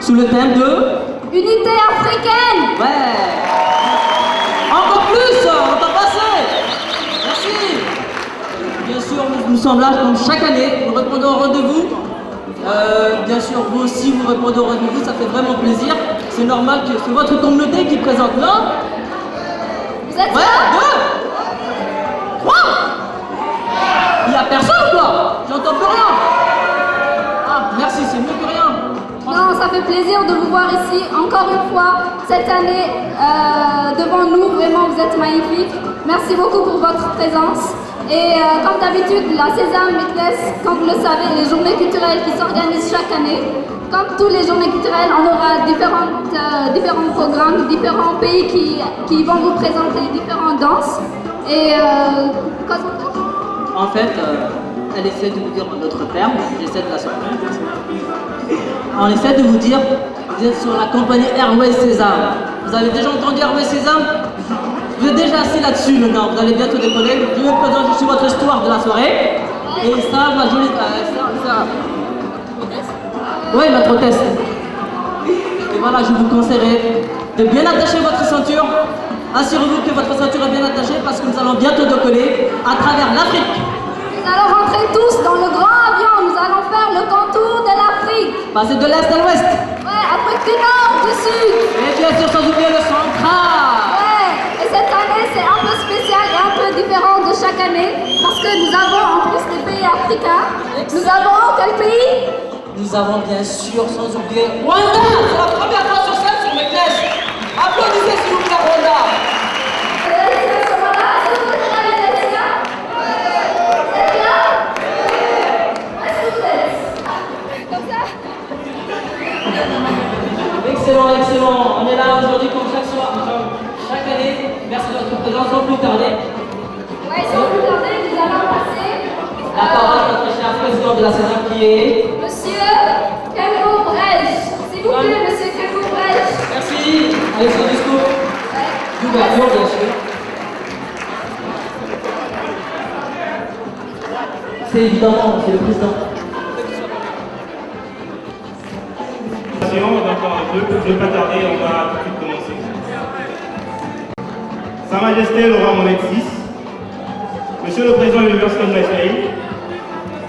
sous le thème de... Unité africaine. Ouais. Encore plus, on t'a passé. Merci. Bien sûr, nous sommes là comme chaque année, nous répondons au rendez-vous. Bien sûr, vous aussi, vous répondez au rendez-vous, ça fait vraiment plaisir. C'est normal que c'est votre communauté qui présente, non? Vous êtes Ouais, là? 2, 3. Il n'y a personne, quoi. J'entends plus rien. Ah, merci, c'est mieux que rien. Non, ça fait plaisir de vous voir ici, encore une fois, cette année, devant nous. Vraiment, vous êtes magnifiques. Merci beaucoup pour votre présence. Et comme d'habitude, la Sésame Mitness, comme vous le savez, les journées culturelles qui s'organisent chaque année. Comme tous les journées culturelles, on aura différents programmes, différents pays qui vont vous présenter différentes danses. Et En fait, elle essaie de vous dire notre terme, j'essaie de la sortir. On essaie de vous dire, vous êtes sur la compagnie Airways Sésame. Vous avez déjà entendu Airways Sésame? Vous êtes déjà assis là-dessus maintenant, vous allez bientôt décoller. Je me présente, je suis votre histoire de la soirée. Et ça, ma jolie... Oui, notre hôtesse. Et voilà, je vous conseillerais de bien attacher votre ceinture. Assurez-vous que votre ceinture est bien attachée parce que nous allons bientôt décoller à travers l'Afrique. nous allons rentrer tous dans le grand avion. Nous allons faire le contour de l'Afrique. Passer de l'Est à l'Ouest. Ouais, Afrique du Nord, du Sud. Et bien sûr, sans oublier le central. Ouais, et cette année, c'est un peu spécial et un peu différent de chaque année parce que nous avons en plus des pays africains. Nous avons quel pays? Nous avons bien sûr, sans oublier, Rwanda. C'est la première fois sur scène sur mes classes. Applaudissez s'il vous plaît, Rwanda. Excellent, excellent. On est là aujourd'hui comme chaque soir, chaque année. Merci de votre présence, sans plus tarder. Ouais, sans plus tarder, nous allons passer La parole à notre cher président de la Sésame qui est... Monsieur Kelmo Brèche. S'il vous plaît, Monsieur Kelmo Brèche. Merci. Allez, son discours. D'ouverture, bien sûr. C'est évidemment, c'est le président. Donc, je ne vais pas tarder, on va tout de suite commencer. Sa Majesté le roi Mohamed VI, Monsieur le Président de l'Université de Marseille,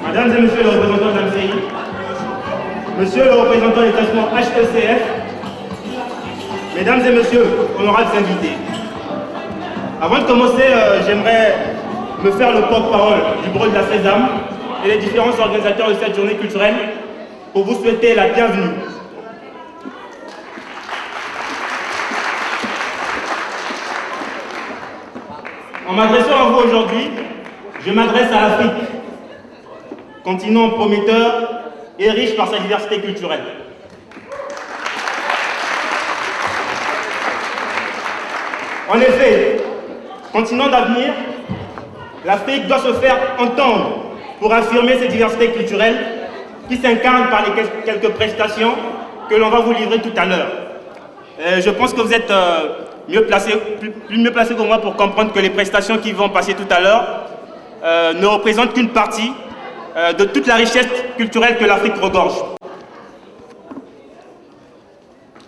Mesdames et Messieurs les représentants de l'AMCI, Monsieur le représentant de l'établissement HECF, Mesdames et Messieurs, honorables invités. Avant de commencer, j'aimerais me faire le porte-parole du bureau de la Sésame et les différents organisateurs de cette journée culturelle pour vous souhaiter la bienvenue. En m'adressant à vous aujourd'hui, je m'adresse à l'Afrique, continent prometteur et riche par sa diversité culturelle. En effet, continent d'avenir, l'Afrique doit se faire entendre pour affirmer cette diversité culturelle qui s'incarne par les quelques prestations que l'on va vous livrer tout à l'heure. Je pense que vous êtes plus mieux placé que moi pour comprendre que les prestations qui vont passer tout à l'heure ne représentent qu'une partie de toute la richesse culturelle que l'Afrique regorge.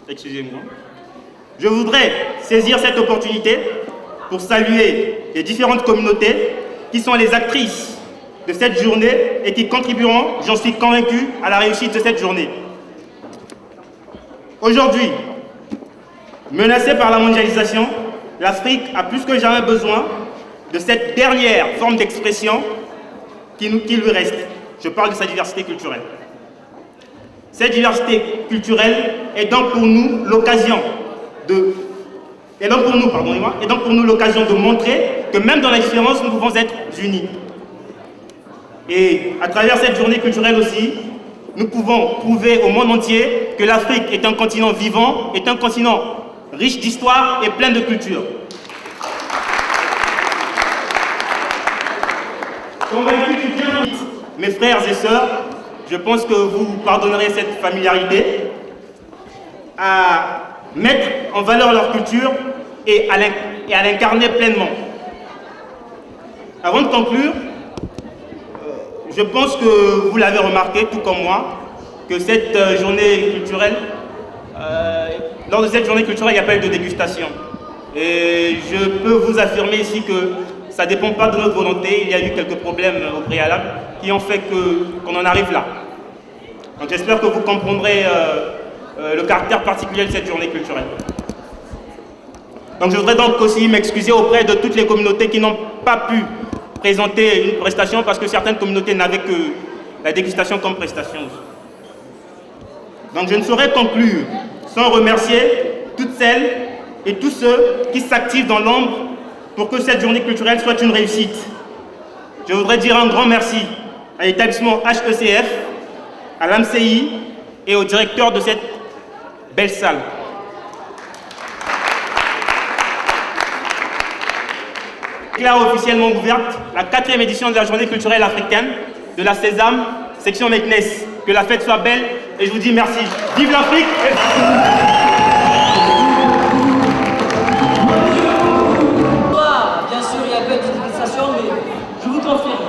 Excusez-moi. Je voudrais saisir cette opportunité pour saluer les différentes communautés qui sont les actrices de cette journée et qui contribueront, j'en suis convaincu, à la réussite de cette journée. Aujourd'hui, menacée par la mondialisation, l'Afrique a plus que jamais besoin de cette dernière forme d'expression qui lui reste. Je parle de sa diversité culturelle. Cette diversité culturelle est donc pour nous l'occasion de montrer que même dans la différence, nous pouvons être unis. Et à travers cette journée culturelle aussi, nous pouvons prouver au monde entier que l'Afrique est un continent vivant, est un continent riche d'histoire et plein de culture. Convaincu du bien, mes frères et sœurs, je pense que vous pardonnerez cette familiarité à mettre en valeur leur culture et à l'incarner pleinement. Avant de conclure, je pense que vous l'avez remarqué, tout comme moi, que cette journée culturelle lors de cette journée culturelle, il n'y a pas eu de dégustation. Et je peux vous affirmer ici que ça ne dépend pas de notre volonté. Il y a eu quelques problèmes au préalable qui ont fait qu'on en arrive là. Donc j'espère que vous comprendrez le caractère particulier de cette journée culturelle. Donc je voudrais donc aussi m'excuser auprès de toutes les communautés qui n'ont pas pu présenter une prestation parce que certaines communautés n'avaient que la dégustation comme prestation. Donc je ne saurais conclure sans remercier toutes celles et tous ceux qui s'activent dans l'ombre pour que cette journée culturelle soit une réussite. Je voudrais dire un grand merci à l'établissement HECF, à l'AMCI et au directeur de cette belle salle. Déclare officiellement ouverte la 4e édition de la journée culturelle africaine de la Sésame, section Meknes. Que la fête soit belle et je vous dis merci. Vive l'Afrique! Bien sûr, il y a peu de dispensation, mais je vous confirme.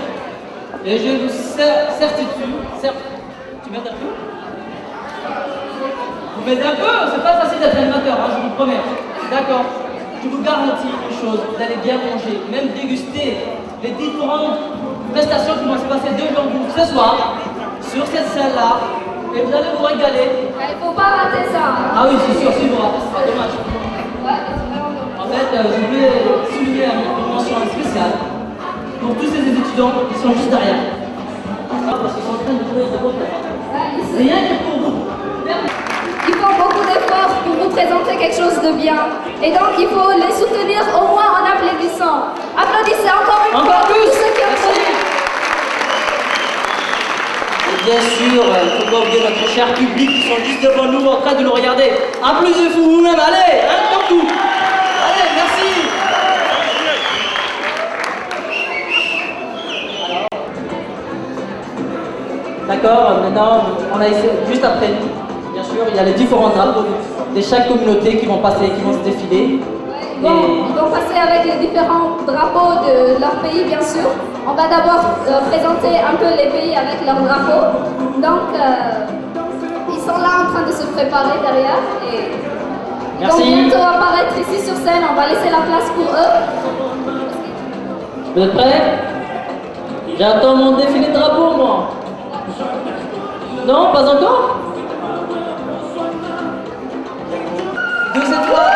Et je vous certifie. Tu m'aides un peu? Vous m'aidez un peu? C'est pas facile d'être animateur, hein, je vous promets. D'accord. Je vous garantis une chose, vous allez bien manger, même déguster les différentes prestations qui vont se passer devant vous ce soir, sur cette salle-là, et vous allez vous régaler. Il ne faut pas rater ça. Hein. Ah oui, c'est sûr, si vous ratez, c'est pas dommage. En fait, je voulais souligner une mention spéciale pour tous ces étudiants qui sont juste derrière. Parce qu'ils sont en train de trouver des bonnes. Rien que pour vous. Ils font beaucoup d'efforts pour vous présenter quelque chose de bien. Et donc, il faut les soutenir au moins en applaudissant. Applaudissez encore une fois plus. tous ceux qui ont choisi. Et bien sûr, il ne faut pas oublier notre cher public qui sont juste devant nous en train de nous regarder. Applaudissez-vous vous-même, allez, un partout. Allez, merci. D'accord, maintenant, on a essayé, juste après nous. Bien sûr, il y a les différents drapeaux de chaque communauté qui vont passer, qui vont se défiler. Ils vont passer avec les différents drapeaux de leur pays, bien sûr. On va d'abord présenter un peu les pays avec leurs drapeaux. Donc, ils sont là en train de se préparer derrière. Et ils vont bientôt apparaître ici sur scène. On va laisser la place pour eux. Vous êtes prêts? J'attends mon défilé de drapeaux, moi. Non, pas encore? 2 étoiles.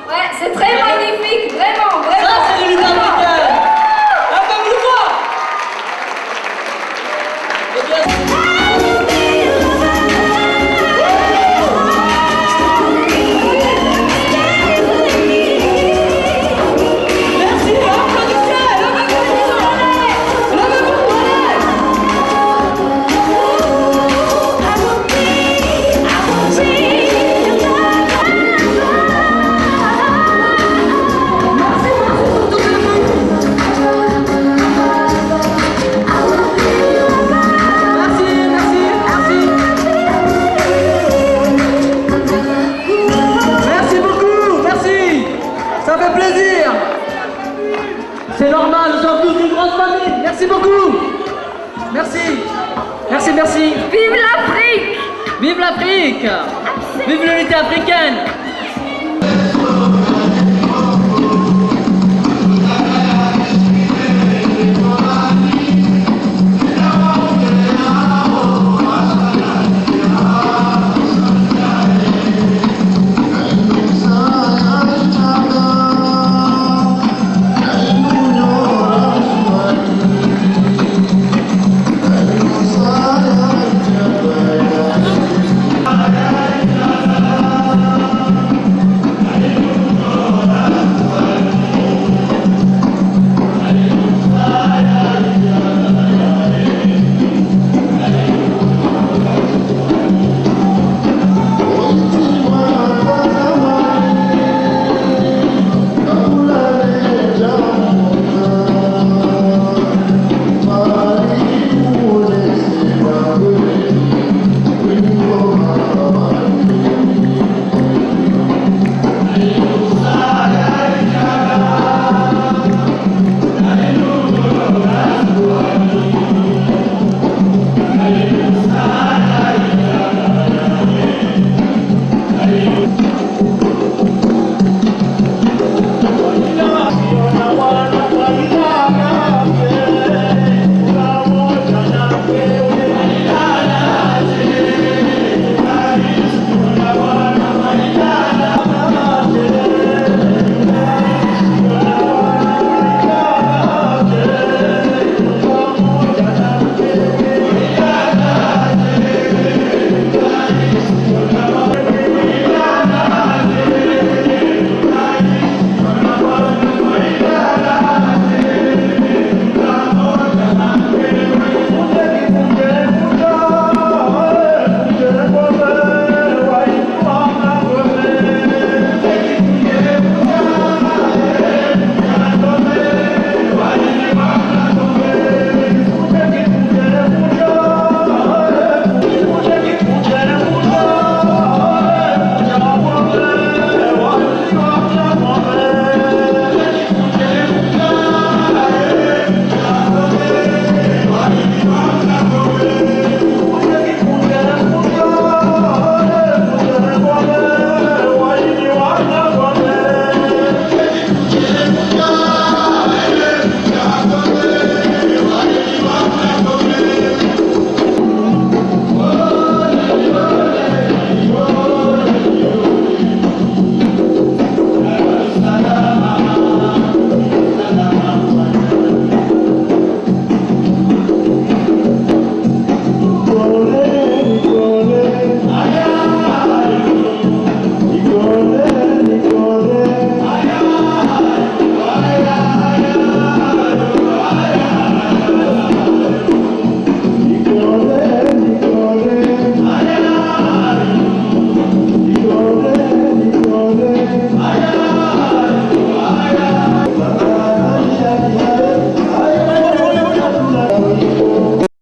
Ouais, c'est très magnifique, vraiment, vraiment. Ça, c'est l'unité africaine. Un peu plus fort. Et bien, merci, applaudissez, levez-vous pour Solange. Levez-vous pour Solange. Merci beaucoup, merci. Ça fait plaisir. C'est normal, nous sommes tous une grande famille. Merci beaucoup. Merci. Merci, merci. Vive l'Afrique! Vive l'Afrique. Vive l'unité africaine.